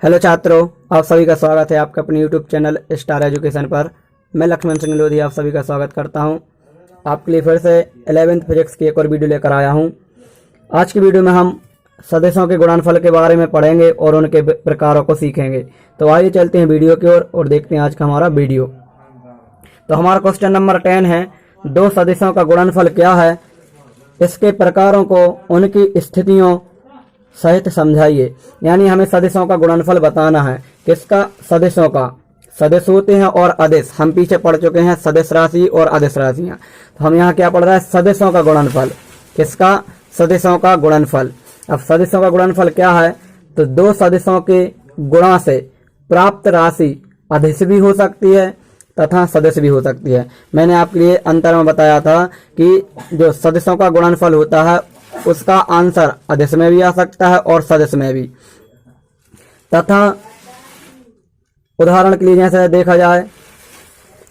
Hello छात्रों, आप सभी का स्वागत है आपका अपने यूट्यूब चैनल स्टार एजुकेशन पर। मैं लक्ष्मण सिंह लोधी आप सभी का स्वागत करता हूं। आपके लिए फिर से 11वीं फिजिक्स की एक और वीडियो लेकर आया हूं। आज की वीडियो में हम सदिशों के गुणनफल के बारे में पढ़ेंगे और उनके प्रकारों को सीखेंगे। तो आइए चलते हैं वीडियो की ओर और देखते हैं आज का हमारा वीडियो। तो हमारा क्वेश्चन नंबर 10 है, दो सदिशों का गुणनफल क्या है, इसके प्रकारों को उनकी स्थितियों सहित समझाइए। यानी हमें सदिशों का गुणनफल बताना है। किसका? सदिशों का। सदिश होते हैं और अदिश, हम पीछे पढ़ चुके हैं सदिश राशि और अदिश राशियां। तो हम यहाँ क्या पढ़ रहे हैं? सदिशों का गुणनफल। किसका? सदिशों का गुणनफल। अब सदिशों का गुणनफल क्या है? तो दो सदिशों के गुणा से प्राप्त राशि अदिश भी हो सकती है तथा सदिश भी हो सकती है। मैंने आपके लिए अंतर में बताया था कि जो सदिशों का गुणनफल होता है उसका आंसर अदिश में भी आ सकता है और सदिश में भी। तथा उदाहरण के लिए जैसे देखा जाए,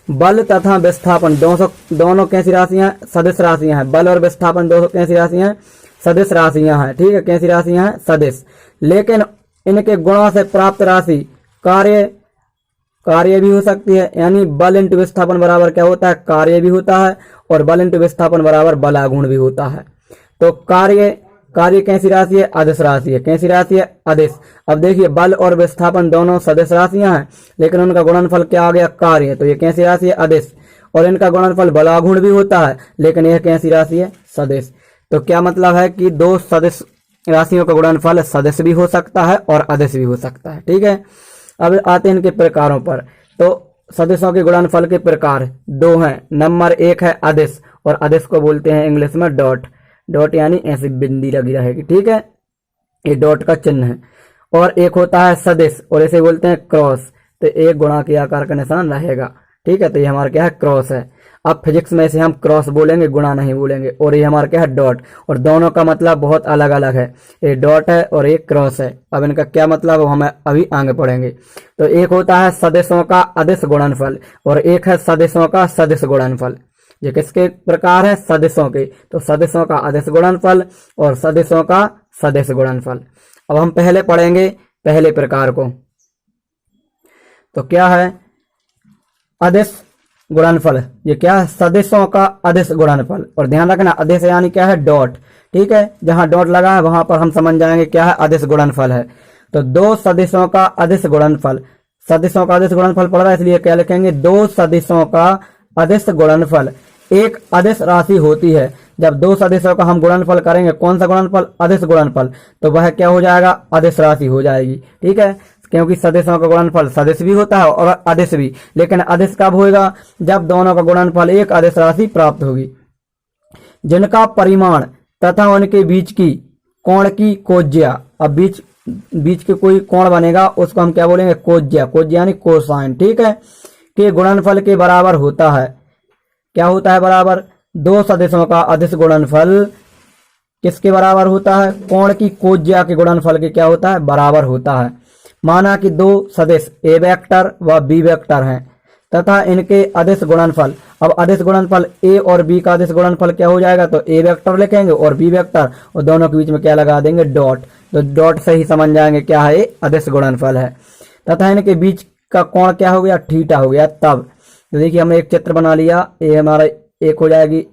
बल तथा विस्थापन दोनों कैसी राशियां हैं? सदिश राशियां हैं। बल और विस्थापन दोनों कैसी राशियां हैं? सदिश राशियां हैं। ठीक है, कैसी राशियां हैं? सदिश। लेकिन इनके गुणों से प्राप्त राशि कार्य भी हो सकती है। यानी बल इंटू विस्थापन बराबर क्या होता है? कार्य भी होता है, और बल इंटू विस्थापन बराबर बलागुण भी होता है। तो कार्य कैसी राशि है? अदिश राशि है। कैसी राशि है? अदिश। अब देखिए, बल और विस्थापन दोनों सदिश राशियां हैं, लेकिन उनका गुणनफल क्या आ गया? कार्य। तो ये कैसी राशि है? अदिश। और इनका गुणनफल बलागुण भी होता है, लेकिन यह कैसी राशि है? सदिश। तो क्या मतलब है कि दो सदिश राशियों का गुणनफल सदिश भी हो सकता है और अदिश भी हो सकता है। ठीक है, अब आते हैं इनके प्रकारों पर। तो सदिशों के गुणनफल के प्रकार दो हैं। नंबर 1 है अदिश, और अदिश को बोलते हैं इंग्लिश में डॉट। डॉट यानी ऐसी बिंदी लगी रहेगी। ठीक है, ये डॉट का चिन्ह है। और एक होता है सदिश, और इसे बोलते हैं क्रॉस। तो एक गुणा के आकार का निशान रहेगा। ठीक है, तो ये हमारा क्या है? क्रॉस है। अब फिजिक्स में इसे हम क्रॉस बोलेंगे, गुणा नहीं बोलेंगे। और ये हमारा क्या है? डॉट। और दोनों का मतलब बहुत अलग अलग है। ये डॉट है और एक क्रॉस है। अब इनका क्या मतलब है हमें अभी आगे पढ़ेंगे। तो एक होता है सदिशों का अदिश गुणनफल, और एक है सदिशों का सदिश गुणनफल। ये किसके प्रकार है? सदिशों के। तो सदिशों का अदिश गुणनफल और सदिशों का सदिश गुणनफल। अब हम पहले पढ़ेंगे पहले प्रकार को। तो क्या है? अदिश गुणनफल। ये क्या है? सदिशों का अदिश गुणनफल। और ध्यान रखना, अदिश यानी क्या है? डॉट। ठीक है, जहां डॉट लगा है वहां पर हम समझ जाएंगे क्या है? अदिश गुणनफल है। तो दो सदिशों का अदिश गुणनफल। सदिशों का अदिश गुणनफल पढ़ रहा है, इसलिए क्या लिखेंगे? दो सदिशों का अदिश गुणनफल एक अदिश राशि होती है। जब दो सदिशों का हम गुणनफल करेंगे, कौन सा गुणनफल? अदिश गुणनफल, तो वह क्या हो जाएगा? अदिश राशि हो जाएगी। ठीक है, क्योंकि सदिशों का गुणनफल सदिश भी होता है और अदिश भी। लेकिन अदिश कब होगा? जब दोनों का गुणनफल एक अदिश राशि प्राप्त होगी, जिनका परिमाण तथा उनके बीच की कोण की कोज्या। अब बीच के कोई कोण बनेगा, उसको हम क्या बोलेंगे? कोज्या। कोज्या यानी कोसाइन। ठीक है, के गुणनफल के बराबर होता है। क्या होता है बराबर? दो सदिशों का अदिश गुणनफल किसके बराबर होता है? कोण की कोज्या के गुणनफल के क्या होता है? बराबर होता है। माना कि दो सदिश ए वेक्टर व बी वेक्टर हैं तथा इनके अदिश गुणनफल। अब अदिश गुणनफल ए और बी का अदिश गुणनफल क्या हो जाएगा? तो ए वेक्टर लिखेंगे और बी वेक्टर, और दोनों के बीच में क्या लगा देंगे? डॉट। तो डॉट से ही समझ जाएंगे क्या है? ये अदिश गुणनफल है। तथा इनके बीच का कोण क्या हो गया? थीटा हो गया। तब तो देखिए, हमने एक चित्र बना लिया। ए हमारा एक हो जाएगी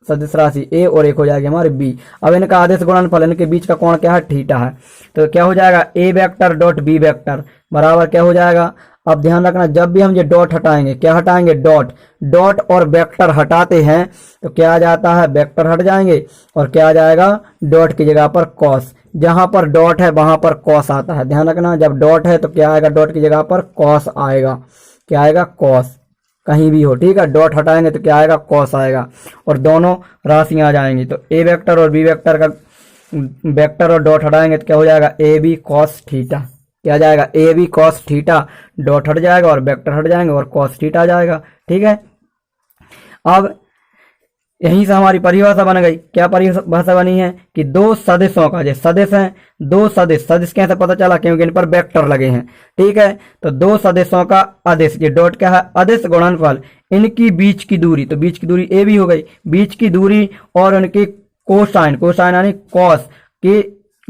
सदिश राशि ए और एक हो जाएगी हमारी बी। अब इनका अदिश गुणनफल, इनके बीच का कोण क्या है? थीटा है। तो क्या हो जाएगा? ए वेक्टर डॉट बी वेक्टर बराबर क्या हो जाएगा? अब ध्यान रखना, जब भी हम ये डॉट हटाएंगे, क्या हटाएंगे? डॉट। डॉट और वेक्टर हटाते हैं तो क्या आ जाता है? वेक्टर हट जाएंगे, और क्या आ जाएगा? डॉट की जगह पर कॉस। जहां पर डॉट है वहां पर कॉस आता है। ध्यान रखना, जब डॉट है तो क्या आएगा? डॉट की जगह पर कॉस आएगा। क्या आएगा? कॉस। कहीं भी हो, ठीक है, डॉट हटाएंगे तो क्या आएगा? कॉस आएगा, और दोनों राशियां आ जाएंगी। तो ए वेक्टर और बी वेक्टर का वेक्टर और डॉट हटाएंगे तो क्या हो जाएगा? A B cos theta. क्या आ जाएगा? A B cos theta. Dot हट जाएगा और वेक्टर हट जाएंगे और कॉस थीटा आ जाएगा। ठीक है, अब यहीं से हमारी परिभाषा बन गई। क्या परिभाषा बनी है? कि दो सदिशों का, जो सदिश हैं, दो सदिश। सदिश कैसे पता चला? क्योंकि इन पर वेक्टर लगे हैं। ठीक है, तो दो सदिशों का अदिश, ये डॉट क्या है? अदिश गुणनफल। इनकी बीच की दूरी, तो बीच की दूरी ए भी हो गई, बीच की दूरी, और उनकी कोसाइन। कोसाइन यानी कॉस की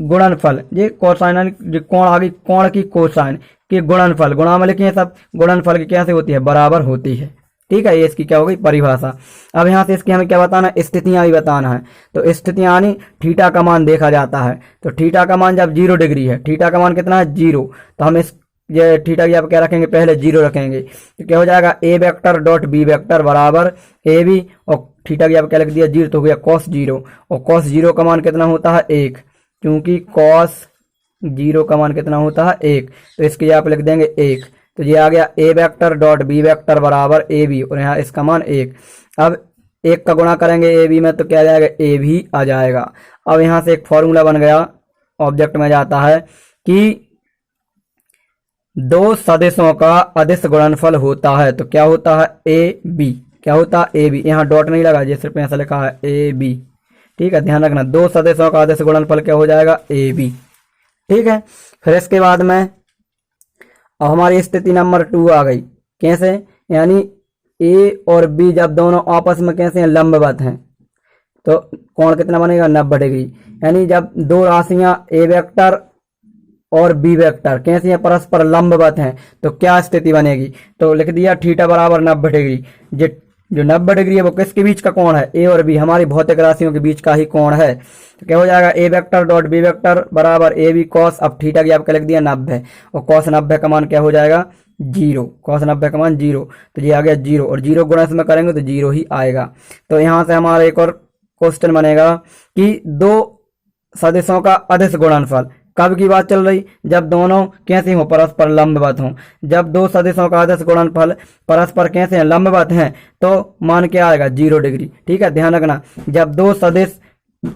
गुणनफल, ये कोसाइन जो कोण आ गई, कोण की कोसाइन की गुणनफल, गुणा में लिखिए सब, गुणनफल की कैसे होती है, बराबर होती है। ठीक है, ये इसकी क्या हो गई परिभाषा। अब यहाँ से इसकी हमें क्या बताना है, स्थितियां भी बताना है। तो स्थितियां यानी थीटा का मान देखा जाता है, तो थीटा का मान जब 0 डिग्री है, थीटा का मान कितना है 0, तो हम इस ये थीटा की आप क्या रखेंगे, पहले 0 रखेंगे, तो क्या हो जाएगा ए वेक्टर डॉट बी वेक्टर बराबर ए बी, और थीटा की आप क्या लिख दिया 0, तो हो गया cos 0, और cos 0 का मान कितना होता है 1, क्योंकि cos 0 का मान कितना होता है 1, तो इसके आप लिख देंगे 1, तो ये आ गया ए वेक्टर डॉट बी वेक्टर बराबर ए बी, और यहाँ इसका मान 1। अब 1 का गुणा करेंगे ए बी में तो क्या आ जाएगा, ए भी आ जाएगा। अब यहाँ से एक फॉर्मूला बन गया, ऑब्जेक्ट में जाता है कि दो सदिशों का अदिश गुणनफल होता है, तो क्या होता है ए बी, क्या होता है ए बी, यहाँ डॉट नहीं लगा, ये सिर्फ ऐसा लिखा है ए बी। ठीक है, ध्यान रखना, दो सदिशों का अदिश गुणनफल क्या हो जाएगा, ए बी। ठीक है, फिर इसके बाद में अब हमारी स्थिति नंबर 2 आ गई, कैसे, यानी ए और बी जब दोनों आपस में कैसे हैं, लंबवत हैं, तो कोण कितना बनेगा 90 डिग्री, यानी जब दो राशियां ए वेक्टर और बी वेक्टर कैसी हैं, परस्पर लंबवत हैं, तो क्या स्थिति बनेगी, तो लिख दिया थीटा बराबर 90 डिग्री। जो 90 डिग्री है वो किसके बीच का कोण है, ए और बी, हमारी भौतिक राशियों के बीच का ही कोण है, तो क्या हो जाएगा ए वेक्टर डॉट बी वेक्टर बराबर ए बी कॉस, अब थीटा की आपका लिख दिया 90, और कॉस 90 का मान क्या हो जाएगा 0, कॉस 90 का मान 0, तो ये आ गया 0, और 0 गुणा इसमें करेंगे तो 0 ही आएगा। तो यहाँ से हमारा एक और क्वेश्चन बनेगा कि दो सदिशों का अदिश गुणनफल, कब की बात चल रही, जब दोनों कैसे हो, परस्पर लंबवत हों। जब दो सदिशों का अदिश गुणनफल परस्पर कैसे हैं, लंबवत हैं, तो मान क्या आएगा 0 डिग्री। ठीक है, ध्यान रखना, जब दो सदिश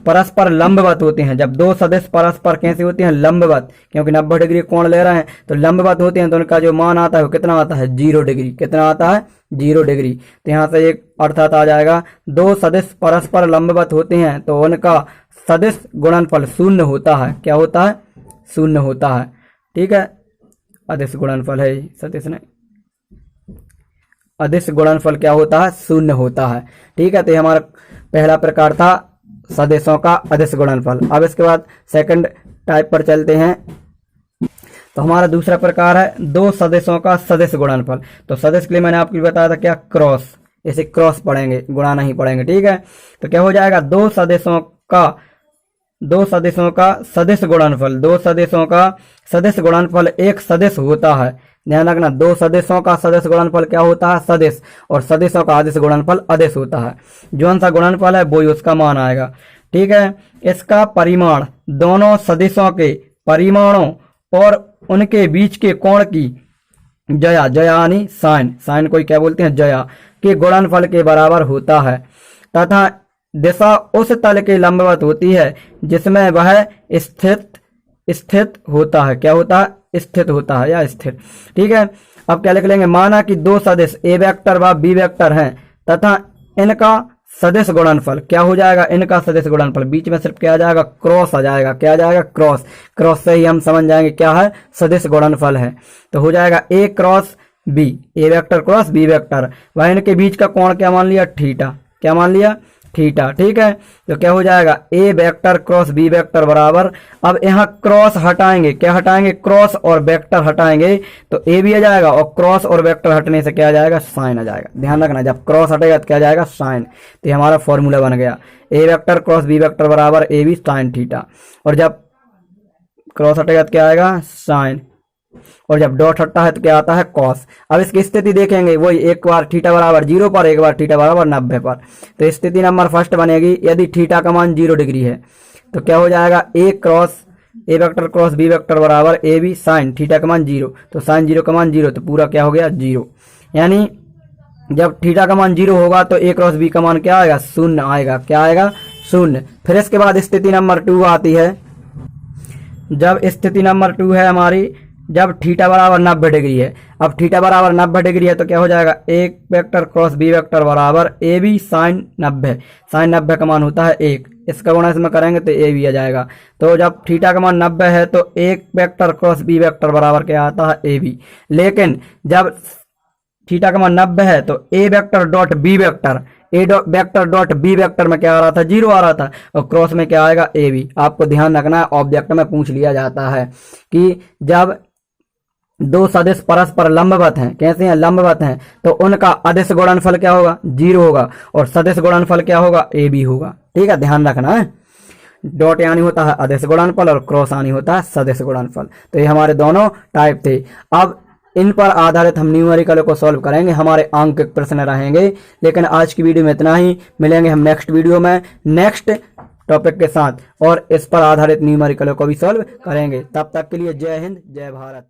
परस्पर लंबवत होते हैं, जब दो सदिश परस्पर कैसे होते हैं, लंबवत, क्योंकि 90 डिग्री कोण ले रहे हैं तो लंबवत होते हैं, तो उनका जो मान आता है वो कितना आता है 0 डिग्री, कितना आता है 0 डिग्री। तो यहाँ से एक अर्थात आ जाएगा, दो सदिश परस्पर लंबवत होते हैं तो उनका सदिश गुणनफल शून्य होता है, क्या होता है, शून्य होता है। ठीक है, अदिश गुणनफल है, सदिश नहीं, अदिश गुणनफल क्या होता है, शून्य होता है। ठीक है, तो ये हमारा पहला प्रकार था सदिशों का अदिश गुणनफल। अब इसके बाद सेकंड टाइप पर चलते हैं, तो हमारा दूसरा प्रकार है दो सदिशों का सदिश गुणनफल। तो सदिश के लिए मैंने आपको बताया था क्या, क्रॉस, इसे क्रॉस पढ़ेंगे, गुणा नहीं पढ़ेंगे। ठीक है, तो क्या हो जाएगा, दो सदिशों का सदिश गुणनफल, दो सदिशों का सदिश गुणनफल एक सदिश होता है। ध्यान रखना, दो सदिशों का सदिश गुणनफल क्या होता है, सदिश, और सदिशों का अदिश गुणनफल अदिश होता है। जो सा गुणनफल है वो ही उसका मान आएगा। ठीक है, इसका परिमाण दोनों सदिशों के परिमाणों और उनके बीच के कोण की जया, जया यानी साइन, साइन कोई क्या बोलते हैं, जया के गुणनफल के बराबर होता है, तथा दिशा उस तल के लंबवत होती है जिसमें वह स्थित होता है। क्या होता है, स्थित होता है या स्थिर। ठीक है, अब क्या लिख लेंगे, माना कि दो सदिश ए वेक्टर व बी वेक्टर हैं तथा इनका सदिश गुणनफल क्या हो जाएगा, इनका सदिश गुणनफल, बीच में सिर्फ क्या आ जाएगा, क्रॉस आ जाएगा। क्या आ जाएगा, क्रॉस, क्रॉस से ही हम समझ जाएंगे क्या है, सदिश गुणनफल है। तो हो जाएगा ए क्रॉस बी, ए वेक्टर क्रॉस बी वेक्टर, वह इनके बीच का कोण क्या मान लिया, थीटा, क्या मान लिया, थीटा। ठीक है, तो क्या हो जाएगा, ए वेक्टर क्रॉस बी वेक्टर बराबर, अब यहाँ क्रॉस हटाएंगे, क्या हटाएंगे, क्रॉस और वेक्टर हटाएंगे तो ए भी आ जाएगा, और क्रॉस और वेक्टर हटने से क्या आ जाएगा, साइन आ जाएगा। ध्यान रखना, जब क्रॉस हटेगा तो क्या आ जाएगा, साइन। तो ये हमारा फॉर्मूला बन गया, ए वेक्टर क्रॉस बी वेक्टर बराबर ए बी साइन थीटा, और जब क्रॉस हटेगा तो क्या आएगा, साइन, और जब डॉट हटता है तो क्या आता है, कॉस। अब इसकी स्थिति देखेंगे, वही एक बार थीटा बराबर 0 पर, एक बार थीटा बराबर 90 पर। तो स्थिति नंबर फर्स्ट बनेगी, यदि थीटा का मान 0 डिग्री है तो क्या हो जाएगा, ए वेक्टर क्रॉस बी वेक्टर बराबर ए बी साइन थीटा का मान 0, तो साइन 0 का मान 0, तो पूरा क्या हो गया 0। यानी जब थीटा का मान 0 होगा तो ए क्रॉस बी का मान क्या आएगा, शून्य आएगा। क्या आएगा, शून्य। फिर इसके बाद स्थिति नंबर 2 आती है, जब स्थिति नंबर 2 है हमारी, जब थीटा बराबर 90 डिग्री है। अब थीटा बराबर 90 डिग्री है तो क्या हो जाएगा, एक वेक्टर क्रॉस बी वेक्टर बराबर ए बी साइन 90, साइन 90 का मान होता है 1, इसका गुणा इसमें करेंगे तो ए बी आ जाएगा। तो जब थीटा का मान 90 है तो एक वेक्टर क्रॉस बी वेक्टर बराबर क्या आता है, ए बी। लेकिन जब थीटा का मान 90 है तो ए vector dot b vector, vector dot b vector में क्या आ रहा था, 0 आ रहा था, और क्रॉस में क्या आएगा, ए बी। आपको ध्यान रखना है, ऑब्जेक्ट में पूछ लिया जाता है कि जब दो सदिश परस्पर लंबवत हैं, कैसे हैं, लंबवत हैं, तो उनका अदिश गुणनफल क्या होगा, 0 होगा, और सदिश गुणनफल क्या होगा, ए बी होगा। ठीक है, ध्यान रखना है। डॉट यानी होता है अदिश गुणनफल और क्रॉस यानी होता है सदिश गुणनफल। तो ये हमारे दोनों टाइप थे। अब इन पर आधारित हम न्यूमेरिकल को सॉल्व करेंगे, हमारे अंक प्रश्न रहेंगे। लेकिन आज की वीडियो में इतना ही, मिलेंगे हम नेक्स्ट वीडियो में नेक्स्ट टॉपिक के साथ और इस पर आधारित न्यूमेरिकल को भी सॉल्व करेंगे। तब तक के लिए जय हिंद, जय भारत।